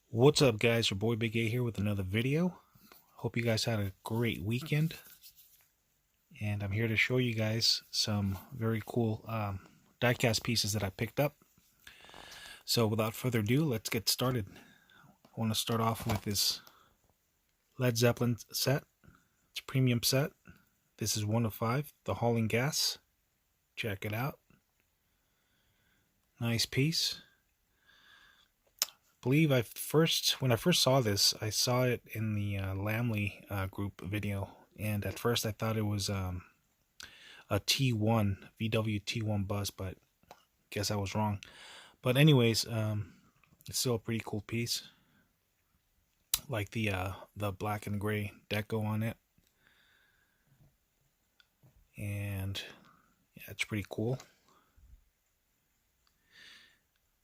What's up, guys? Your boy Big A here with another video. Hope you guys had a great weekend, and I'm here to show you guys some very cool diecast pieces that I picked up. So without further ado, let's get started. I want to start off with this Led Zeppelin set. It's a premium set. This is 1 of 5, the Hauling Gas. Check it out. Nice piece. I believe when I first saw this, I saw it in the Lamley group video, and at first I thought it was a T1 VW T1 bus, but guess I was wrong. But anyways, it's still a pretty cool piece. Like the black and gray deco on it, and yeah, it's pretty cool.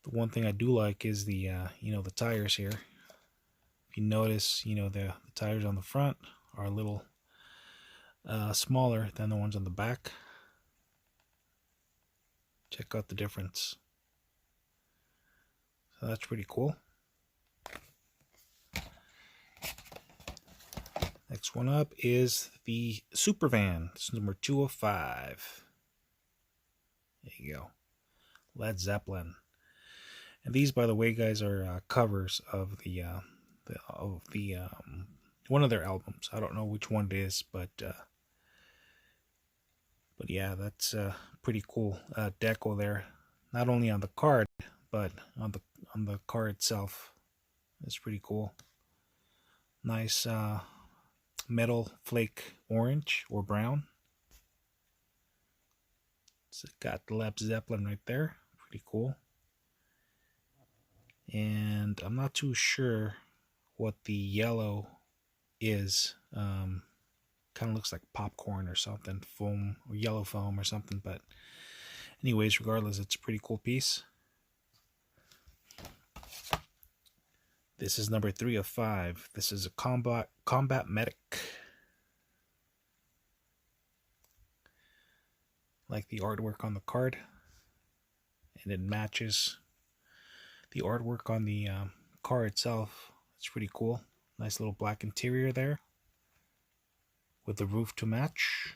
The one thing I do like is the the tires here. If you notice, the tires on the front are a little smaller than the ones on the back. Check out the difference. So that's pretty cool. Next one up is the Supervan. It's number 2 of 5. There you go. Led Zeppelin. And these, by the way, guys, are covers of the one of their albums. I don't know which one it is, but yeah, that's pretty cool deco there. Not only on the card, but on the car itself. It's pretty cool. Nice metal flake orange or brown. It's got the Led Zeppelin right there. Pretty cool. And I'm not too sure what the yellow is. Kind of looks like popcorn or something, foam or yellow foam or something. But anyways, regardless, it's a pretty cool piece. This is number 3 of 5. This is a combat medic. Like the artwork on the card, and it matches the artwork on the car itself. It's pretty cool. Nice little black interior there with the roof to match.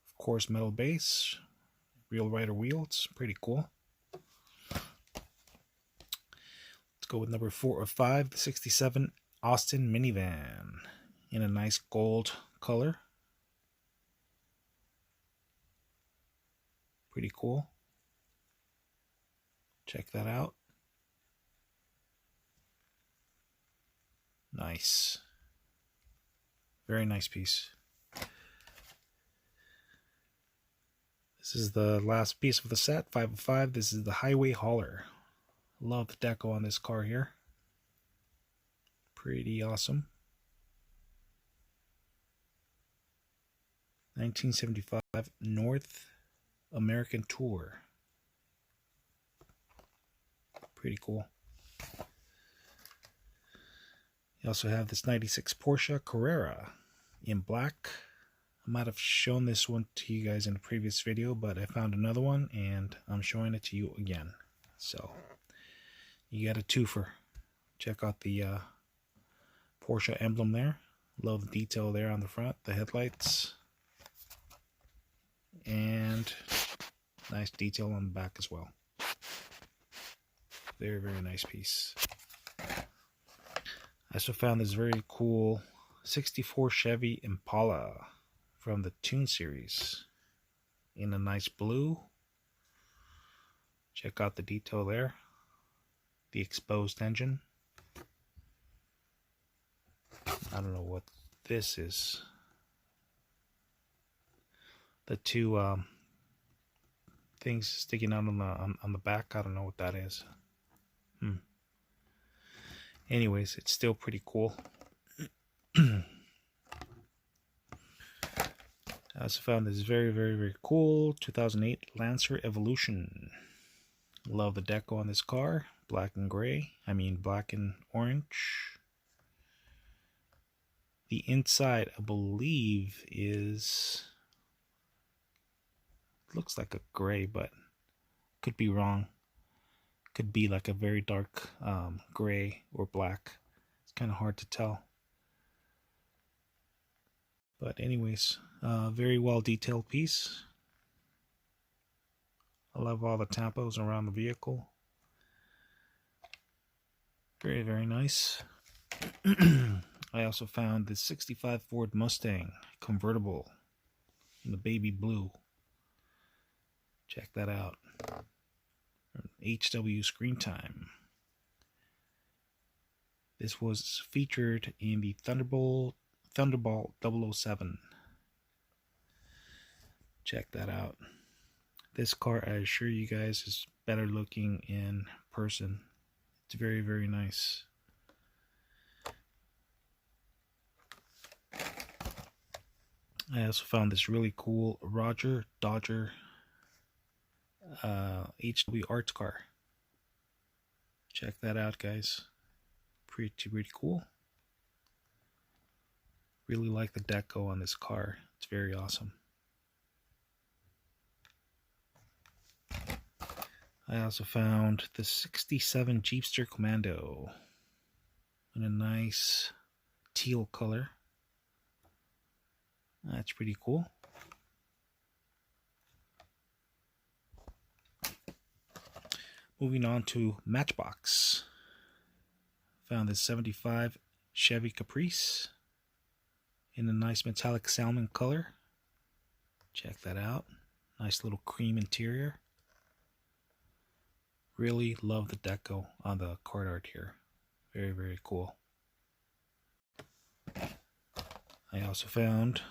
Of course, metal base, real rider wheels. Pretty cool. Let's go with number 4 of 5, the 67 Austin Minivan in a nice gold color. Pretty cool. Check that out. Nice. Very nice piece. This is the last piece of the set, 5 of 5. This is the Highway Hauler. Love the deco on this car here. Pretty awesome. 1975 North American Tour. Pretty cool. You also have this 96 Porsche Carrera in black. I might have shown this one to you guys in a previous video, but I found another one and I'm showing it to you again. So you got a twofer. Check out the Porsche emblem there. Love the detail there on the front, the headlights, and nice detail on the back as well. Very, very nice piece. I also found this very cool 64 Chevy Impala from the Tune series in a nice blue. Check out the detail there. The exposed engine. I don't know what this is. The two things sticking out on the back. I don't know what that is. Anyways, it's still pretty cool. I also found this very, very, very cool 2008 Lancer Evolution. Love the deco on this car. Black and gray. Black and orange. The inside, I believe, looks like a gray, but could be wrong. Could be like a very dark gray or black. It's kind of hard to tell. But anyways, very well detailed piece. I love all the tampos around the vehicle. Very, very nice. I also found the 65 Ford Mustang Convertible in the baby blue. Check that out. HW Screen Time. This was featured in the Thunderbolt 007. Check that out. This car, I assure you guys, is better looking in person. It's very, very nice. I also found this really cool Roger Dodger HW Arts car. Check that out, guys. Pretty cool. Really like the deco on this car. It's very awesome. I also found the 67 Jeepster Commando in a nice teal color. That's pretty cool. Moving on to Matchbox. Found this 75 Chevy Caprice in a nice metallic salmon color. Check that out. Nice little cream interior. Really love the deco on the card art here. Very, very cool. I also found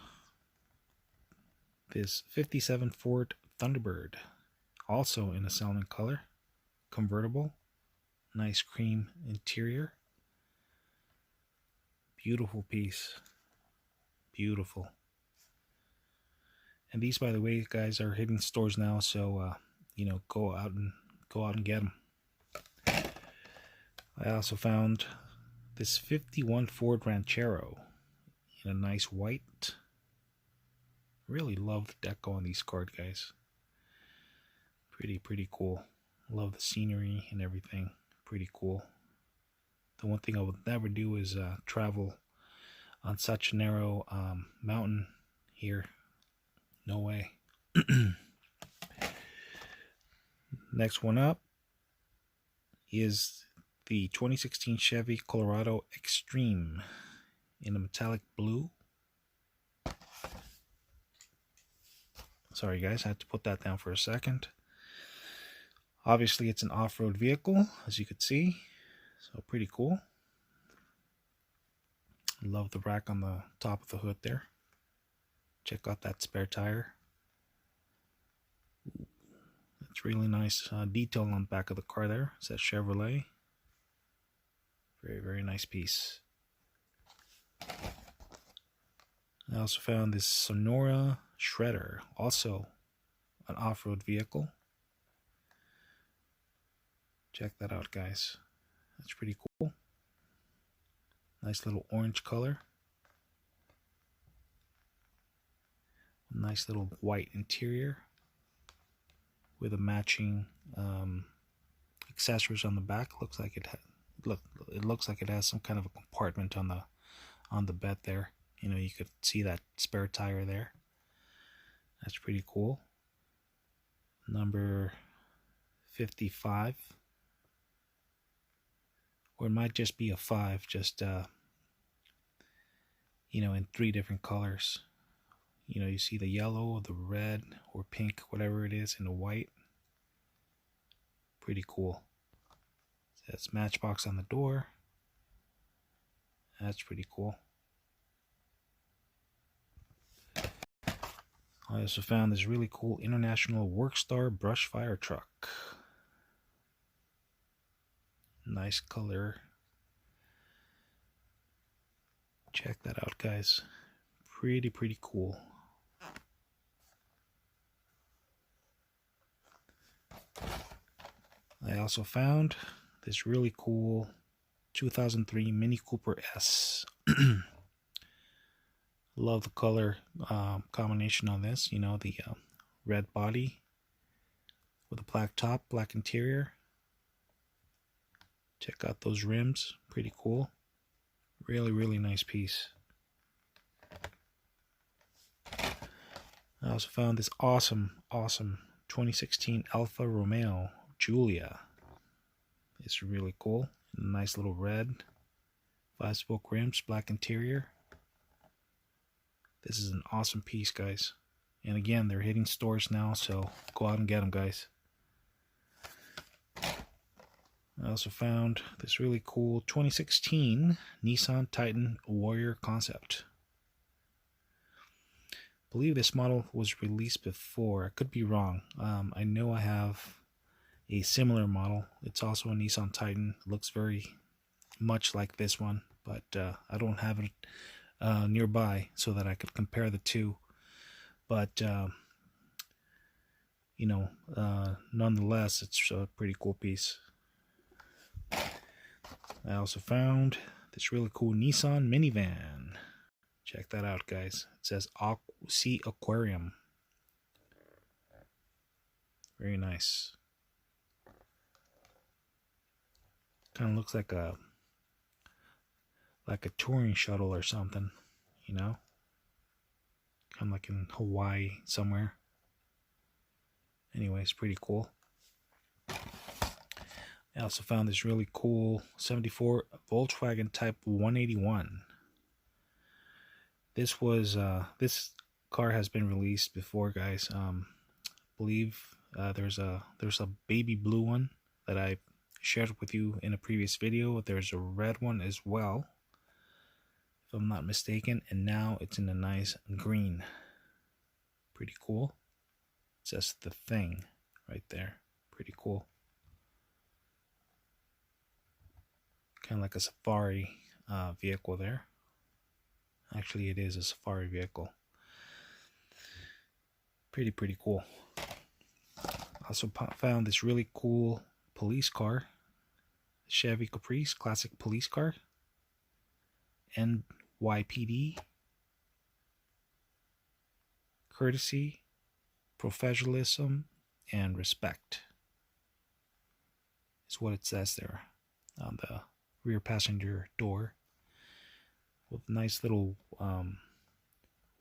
this 57 Ford Thunderbird, also in a salmon color, convertible, nice cream interior. Beautiful piece. Beautiful. And these, by the way, guys, are hitting stores now, so you know, go out and get them. I also found this 51 Ford Ranchero in a nice white. Really love the deco on these cards, guys. Pretty cool. Love the scenery and everything. Pretty cool. The one thing I would never do is travel on such a narrow mountain here. No way. Next one up is the 2016 Chevy Colorado Extreme in a metallic blue. Sorry guys, I had to put that down for a second. Obviously it's an off-road vehicle, as you could see, so pretty cool. Love the rack on the top of the hood there. Check out that spare tire. It's really nice detail on the back of the car there. It says Chevrolet. Very, very nice piece. I also found this Sonora Shredder, also an off-road vehicle. Check that out, guys. That's pretty cool. Nice little orange color. Nice little white interior with a matching accessories on the back. Looks like it looks like it has some kind of a compartment on the bed there. You know, you could see that spare tire there. That's pretty cool. Number 55. Or it might just be a 5, just you know, in 3 different colors. You know, you see the yellow, the red, or pink, whatever it is, and the white. Pretty cool. That's Matchbox on the door. That's pretty cool. I also found this really cool International Workstar Brushfire truck. Nice color. Check that out, guys. Pretty cool. I also found this really cool 2003 Mini Cooper S. Love the color combination on this. You know, the red body with a black top, black interior. Check out those rims, pretty cool. Really nice piece. I also found this awesome 2016 Alfa Romeo Giulia. It's really cool. Nice little red. 5-spoke rims, black interior. This is an awesome piece, guys. And again, they're hitting stores now, so go out and get them, guys. I also found this really cool 2016 Nissan Titan Warrior concept. I believe this model was released before. I could be wrong. I know I have a similar model. It's also a Nissan Titan. It looks very much like this one, but I don't have it nearby so that I could compare the two. But you know, nonetheless, it's a pretty cool piece. I also found this really cool Nissan Minivan. Check that out, guys. It says Sea Aquarium. Very nice. Kind of looks like a touring shuttle or something, you know? Kind of like in Hawaii somewhere. Anyways, pretty cool. I also found this really cool 74 Volkswagen Type 181. This was this car has been released before, guys. I believe there's a baby blue one that I shared with you in a previous video. There's a red one as well, if I'm not mistaken, and now it's in a nice green. Pretty cool. It says The Thing right there. Pretty cool. Kind of like a safari vehicle there. Actually, it is a safari vehicle. Pretty cool. Also found this really cool police car. Chevy Caprice, classic police car. NYPD. Courtesy, professionalism, and respect is what it says there on the rear passenger door, with nice little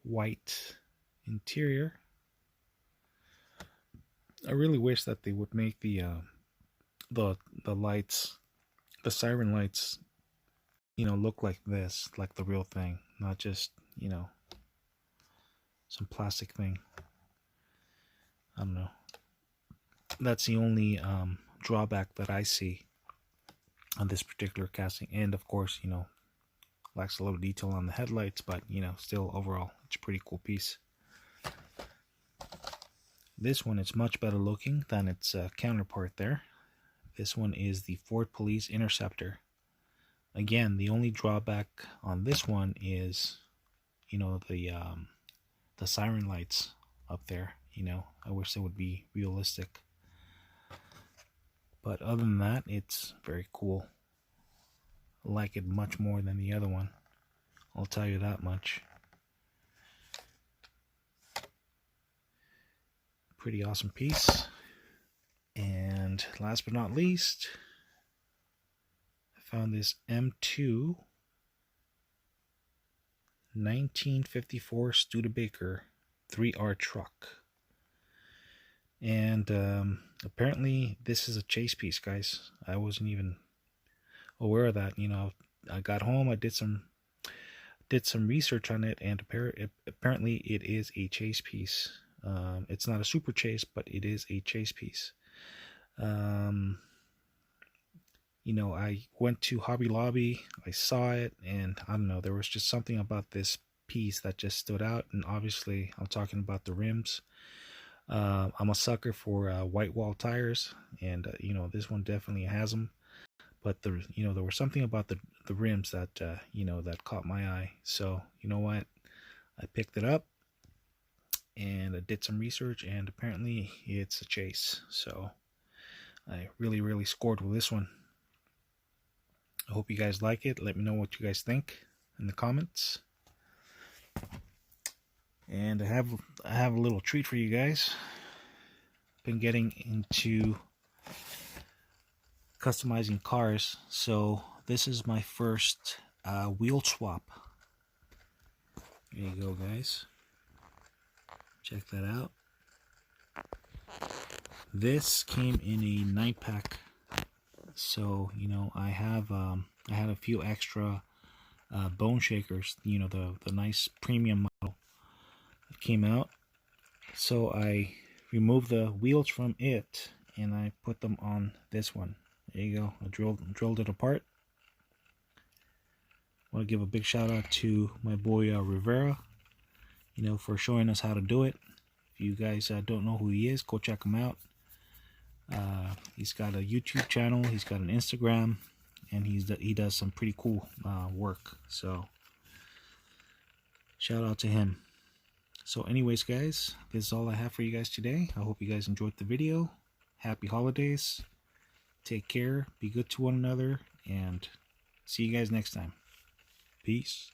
white interior. I really wish that they would make the lights, the siren lights, you know, look like this, like the real thing, not just, you know, some plastic thing. I don't know. That's the only drawback that I see on this particular casting. And of course, you know, lacks a little detail on the headlights, but you know, still overall it's a pretty cool piece. This one is much better looking than its counterpart there. This one is the Ford Police Interceptor. Again, the only drawback on this one is, you know, the siren lights up there. You know, I wish they would be realistic. But other than that, it's very cool. I like it much more than the other one. I'll tell you that much. Pretty awesome piece. And last but not least, I found this M2 1954 Studebaker 3R truck. And apparently this is a chase piece, guys. I wasn't even aware of that. You know, I got home, I did some research on it, and apparently it is a chase piece. It's not a super chase, but it is a chase piece. You know, I went to Hobby Lobby, I saw it, and I don't know, there was just something about this piece that just stood out. And obviously I'm talking about the rims. I'm a sucker for white wall tires, and you know, this one definitely has them. But you know, there was something about the rims that you know, that caught my eye. So you know what, I picked it up and I did some research, and apparently it's a chase. So I really scored with this one. I hope you guys like it. Let me know what you guys think in the comments. And I have a little treat for you guys. Been getting into customizing cars. So this is my first wheel swap. There you go, guys. Check that out. This came in a 9-pack. So, you know, I had a few extra bone shakers, you know, the nice premium model that came out. So I removed the wheels from it and I put them on this one. There you go. I drilled it apart. I want to give a big shout out to my boy Rivera, you know, for showing us how to do it. If you guys don't know who he is, go check him out. He's got a YouTube channel, he's got an Instagram, and he does some pretty cool work. So shout out to him. So anyways, guys, this is all I have for you guys today. I hope you guys enjoyed the video. Happy holidays. Take care, be good to one another, and see you guys next time. Peace.